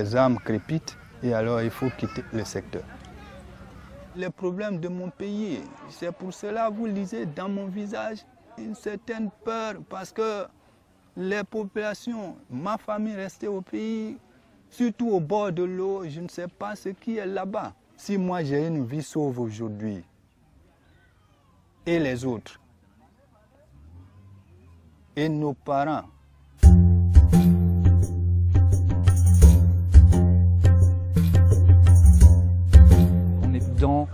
les armes crépitent et alors il faut quitter le secteur. Les problèmes de mon pays, c'est pour cela que vous lisez dans mon visage une certaine peur parce que les populations, ma famille restée au pays, surtout au bord de l'eau, je ne sais pas ce qui est là-bas. Si moi j'ai une vie sauve aujourd'hui et les autres, et nos parents, on est dans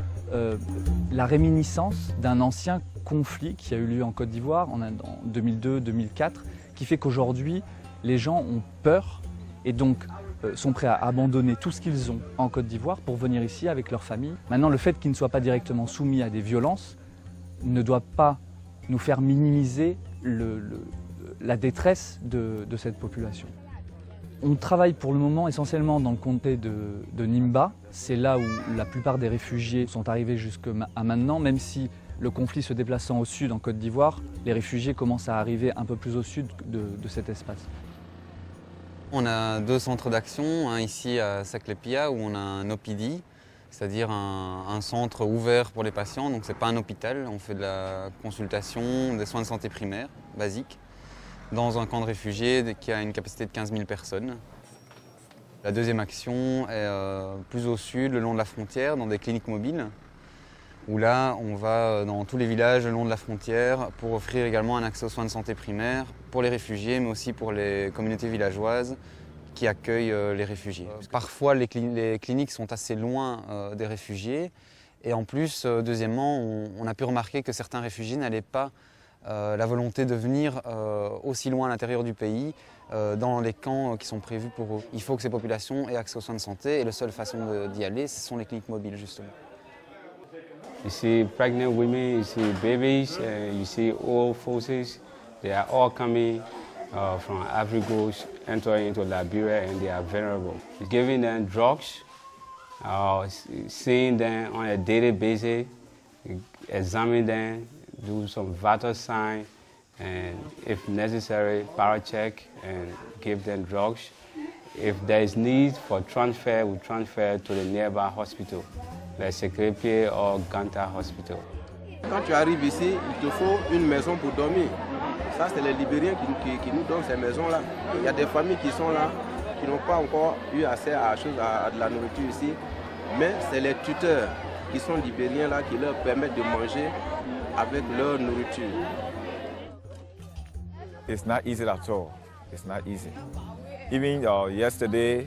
la réminiscence d'un ancien conflit qui a eu lieu en Côte d'Ivoire en 2002-2004, qui fait qu'aujourd'hui, les gens ont peur et donc sont prêts à abandonner tout ce qu'ils ont en Côte d'Ivoire pour venir ici avec leur famille. Maintenant, le fait qu'ils ne soient pas directement soumis à des violences ne doit pas nous faire minimiser la détresse de cette population. On travaille pour le moment essentiellement dans le comté de Nimba. C'est là où la plupart des réfugiés sont arrivés jusqu'à maintenant, même si le conflit se déplaçant au sud en Côte d'Ivoire, les réfugiés commencent à arriver un peu plus au sud de cet espace. On a 2 centres d'action, un ici à Saclépia où on a un OPD, c'est-à-dire un centre ouvert pour les patients, donc ce n'est pas un hôpital, on fait de la consultation, des soins de santé primaires, basiques, dans un camp de réfugiés qui a une capacité de 15 000 personnes. La deuxième action est plus au sud, le long de la frontière, dans des cliniques mobiles, où là, on va dans tous les villages le long de la frontière pour offrir également un accès aux soins de santé primaires pour les réfugiés, mais aussi pour les communautés villageoises qui accueillent les réfugiés. Parfois, les cliniques sont assez loin des réfugiés. Et en plus, deuxièmement, on a pu remarquer que certains réfugiés n'avaient pas la volonté de venir aussi loin à l'intérieur du pays, dans les camps qui sont prévus pour eux. Il faut que ces populations aient accès aux soins de santé et la seule façon d'y aller, ce sont les cliniques mobiles, justement. You see pregnant women, you see babies, you see old folks. They are all coming from Africa, entering into Liberia, and they are vulnerable. Giving them drugs, seeing them on a daily basis, examine them, do some vital signs, and if necessary, paracheck and give them drugs. If there is need for transfer, we transfer to the nearby hospital, like Saclépia or Ganta Hospital. Quand tu arrives ici, il te faut une maison pour dormir. Ça, c'est les Libériens qui nous donnent ces maisons-là. Il y a des familles qui sont là, qui n'ont pas encore eu accès à de la nourriture ici, mais c'est les tuteurs qui sont libériens là qui leur permettent de manger avec leur nourriture. It's not easy at all. It's not easy. Even yesterday,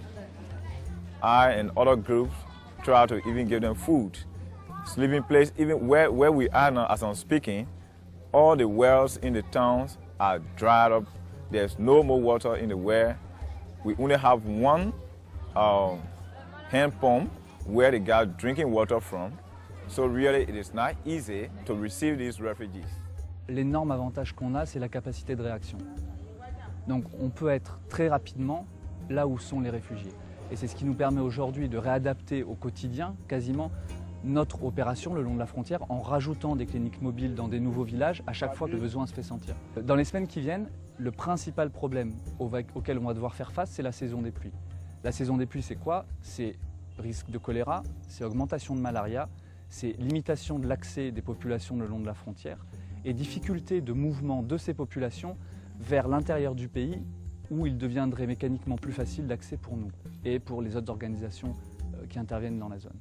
I and other groups tried to even give them food, sleeping place. Even where we are now, as I'm speaking, all the wells in the towns are dried up. There's no more water in the well. We only have one hand pump where they got drinking water from. So really, it is not easy to receive these refugees. L'énorme avantage qu'on a, c'est la capacité de réaction. Donc on peut être très rapidement là où sont les réfugiés. Et c'est ce qui nous permet aujourd'hui de réadapter au quotidien quasiment notre opération le long de la frontière en rajoutant des cliniques mobiles dans des nouveaux villages à chaque fois que le besoin se fait sentir. Dans les semaines qui viennent, le principal problème auquel on va devoir faire face, c'est la saison des pluies. La saison des pluies, c'est quoi? C'est risque de choléra, c'est augmentation de malaria, c'est limitation de l'accès des populations le long de la frontière et difficulté de mouvement de ces populations vers l'intérieur du pays où il deviendrait mécaniquement plus facile d'accès pour nous et pour les autres organisations qui interviennent dans la zone.